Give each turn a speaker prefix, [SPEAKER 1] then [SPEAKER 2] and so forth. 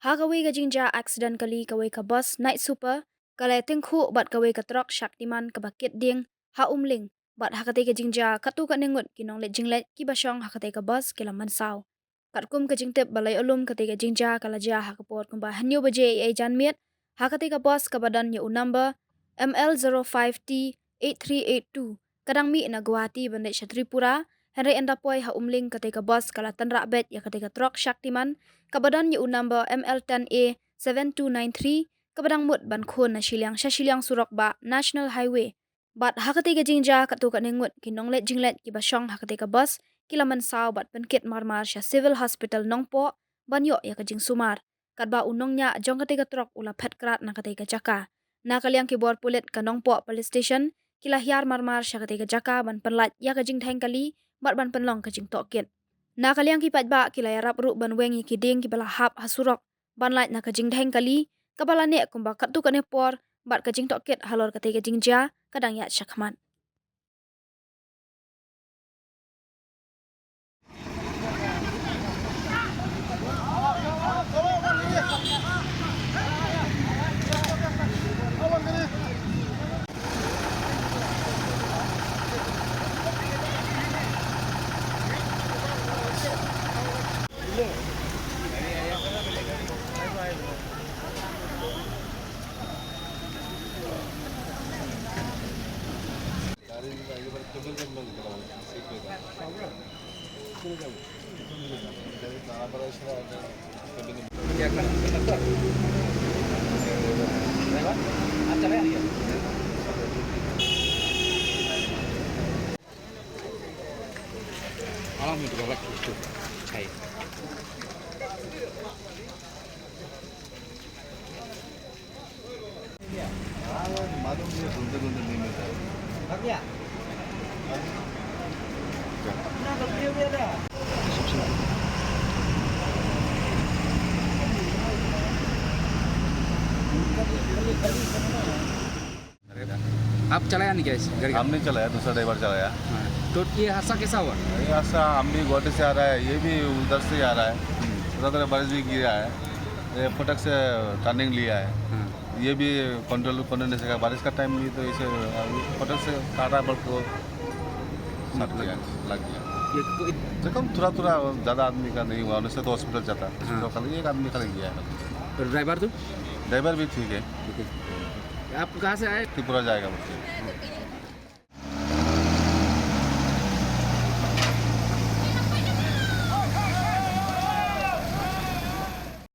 [SPEAKER 1] Ha kawai ka jingja accident kali kawai ka bus night super kalai tingkhu bat kawai ka truck Shaktiman ka bakit ding ha umling bat ha kate ka jingja katu ka ningut kinong le jinglet ki basong ha kate ka bus kila mansau kat kum ka jingtep balai ulum kate ka jingja kala ja ha kapot kumba hanyo baje ai janmiet ha kate ka bus ka badan yu number ML05T 8382 kadang mi na Guwahati bandai Tripura Henry endapoi ha umling kate ka bus kala tanra bet ya kate ka truck Shaktiman kabadan yu number ML10A 7293 kabadang mut ban khon na shiliang surok ba National Highway bat hakati ka jingja katu ka ningut kinonglet jinglet ki basong hakati ka bus kilaman saw bat penkit marmar sha civil hospital nongpo banyo ya ka jing sumar kadba unongnya jong kati ka trok ula phet krat na kati ka jaka na kaliang ki bor pulit ka nongpo police station kila hiar marmar sha kati ka jaka ban penlat ya ka jing thang kali bat ban penlong ka jing tokit na kaliang ki patba kila yarap ru ban wengi ki ding ki bala hap hasurok ban lait na ka jing dheng kali kabala ne kumba katu ka ne por bat ka jing tokit halor ka te ka jing ja kadang ya shakman
[SPEAKER 2] Alam itu galak itu. Hai.
[SPEAKER 3] मालूम नहीं घूमते घूमते नहीं मिलता है
[SPEAKER 2] आप चलाया नहीं क्या इस गाड़ी का?
[SPEAKER 3] हम नहीं चलाया, दूसरा ड्राइवर चलाया।
[SPEAKER 2] हाँ। तो ये हादसा कैसा हुआ?
[SPEAKER 3] ये रास्ता हम भी गुवाहाटी से आ रहा है, ये भी उधर से ही आ रहा है। थोड़ा थोड़ा बारिश भी गिरा है, ये फटक से टर्निंग लिया है।
[SPEAKER 2] हाँ।
[SPEAKER 3] ये भी कंट्रोल नहीं सका, बारिश का टाइम भी तो इसे फटक से काटा बल को लग गया।
[SPEAKER 2] ये
[SPEAKER 3] जख्म थोड़ा थोड़ा ज़्यादा आदमी का नहीं हुआ, उनसे तो हॉस्पिटल जाता है।
[SPEAKER 2] हाँ।
[SPEAKER 3] तो खाली एक आदमी खाली गया है।
[SPEAKER 2] और ड्राइवर तो?
[SPEAKER 3] ड्राइवर भी ठीक है,
[SPEAKER 2] आप कहाँ से आए?
[SPEAKER 3] त्रिपुरा जाएगा मुझे।